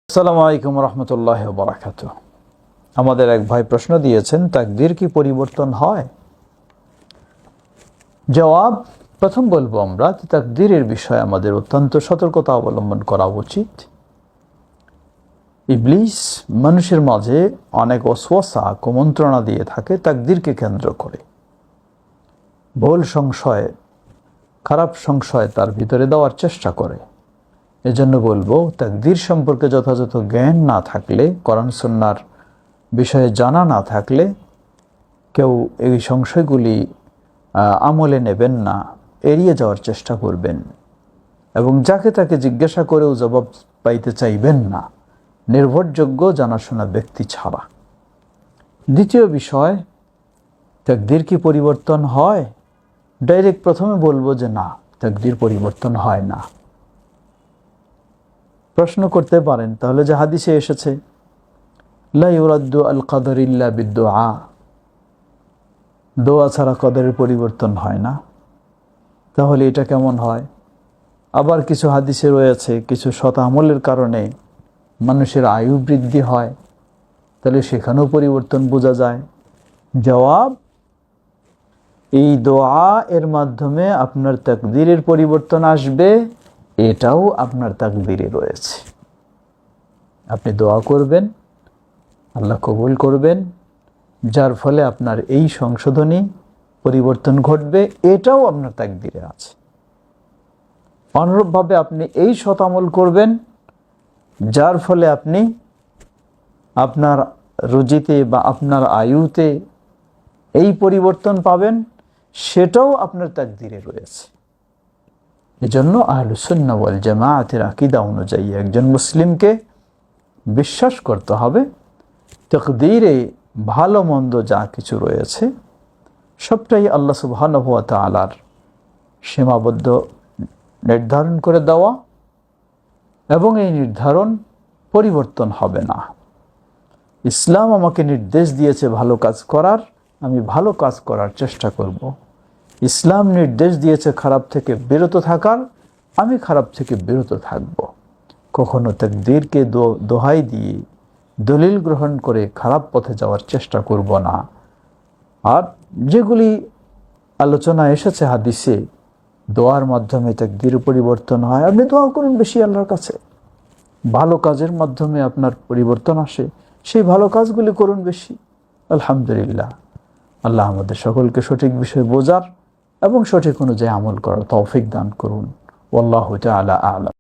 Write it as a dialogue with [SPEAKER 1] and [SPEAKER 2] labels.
[SPEAKER 1] আসসালামু আলাইকুম রহমতুল্লাহি ওয়া বারাকাতুহু। আমাদের এক ভাই প্রশ্ন দিয়েছেন, তাকদীর কি পরিবর্তন হয়? জবাব, প্রথম বলবো আমরা তাকদীরের বিষয়ে আমাদের অত্যন্ত সতর্কতা অবলম্বন করা উচিত। ইবলিস মানুষের মাঝে অনেক ওয়াসওয়াসা কুমন্ত্রণা দিয়ে থাকে তাকদীরকে কেন্দ্র করে। ভুল সংশয়, খারাপ সংশয় তার ভিতরে দেওয়ার চেষ্টা করে। এজন্য বলবো, তাকদীর সম্পর্কে যথাযথ জ্ঞান না থাকলে, কোরআন সুন্নাহর বিষয়ে জানা না থাকলে কেউ এই সংশয়গুলি আমলে নেবেন না, এড়িয়ে যাওয়ার চেষ্টা করবেন এবং যাকে তাকে জিজ্ঞাসা করেও জবাব পাইতে চাইবেন না, নির্ভরযোগ্য জানাশোনা ব্যক্তি ছাড়া। দ্বিতীয় বিষয়, তাকদীর কি পরিবর্তন হয়? ডাইরেক্ট প্রথমে বলবো যে না, তাকদীর পরিবর্তন হয় না। প্রশ্ন করতে পারেন, তাহলে যে হাদিসে এসেছে লা ইউরাদ্দু আল কদর ইল্লা বিদ্দুআ, দোয়া ছাড়া কদরের পরিবর্তন হয় না, তাহলে এটা কেমন হয়? আবার কিছু হাদিসে রয়েছে কিছু সৎ আমলের কারণে মানুষের আয়ু বৃদ্ধি হয়, তাহলে সেখানেও পরিবর্তন বোঝা যায়। জবাব, এই দোয়া এর মাধ্যমে আপনার তাকদীরের পরিবর্তন আসবে, এটাও আপনার তাকদীরে রয়েছে। আপনি দোয়া করবেন, আল্লাহ কবুল করবেন, যার ফলে আপনার এই সংশোধনী পরিবর্তন ঘটবে, এটাও আপনার তাকদীরে আছে। অনুরূপভাবে আপনি এই সৎ আমল করবেন, যার ফলে আপনি আপনার রুজিতে বা আপনার আয়ুতে এই পরিবর্তন পাবেন, সেটাও আপনার তাকদীরে রয়েছে। এজন্য আহলুস সুন্নাহ ওয়াল জামাআতের আকীদা অনুযায়ী একজন মুসলিমকে বিশ্বাস করতে হবে তাকদীরে ভালো মন্দ যা কিছু রয়েছে সবটাই আল্লাহ সুবহানাহু ওয়া তাআলার সীমাবদ্ধ নির্ধারণ করে দেওয়া, এবং এই নির্ধারণ পরিবর্তন হবে না। ইসলাম আমাকে নির্দেশ দিয়েছে ভালো কাজ করার, আমি ভালো কাজ করার চেষ্টা করব। ইসলাম নির্দেশ দিয়েছে খারাপ থেকে বিরত থাকার, আমি খারাপ থেকে বিরত থাকব। কখনো তাকদীরকে দোহাই দিয়ে দলিল গ্রহণ করে খারাপ পথে যাওয়ার চেষ্টা করব না। আর যেগুলি আলোচনা এসেছে হাদিসে, দোয়ার মাধ্যমে তাকদীর পরিবর্তন হয়, আপনি দোয়া করুন বেশি আল্লাহর কাছে। ভালো কাজের মাধ্যমে আপনার পরিবর্তন আসে, সেই ভালো কাজগুলি করুন বেশি। আলহামদুলিল্লাহ, আল্লাহ আমাদের সকলকে সঠিক বিষয় বোঝার এবং সঠিক অনুযায়ী আমল করার তৌফিক দান করুন। ওয়াল্লাহু তাআলা আ'লাম।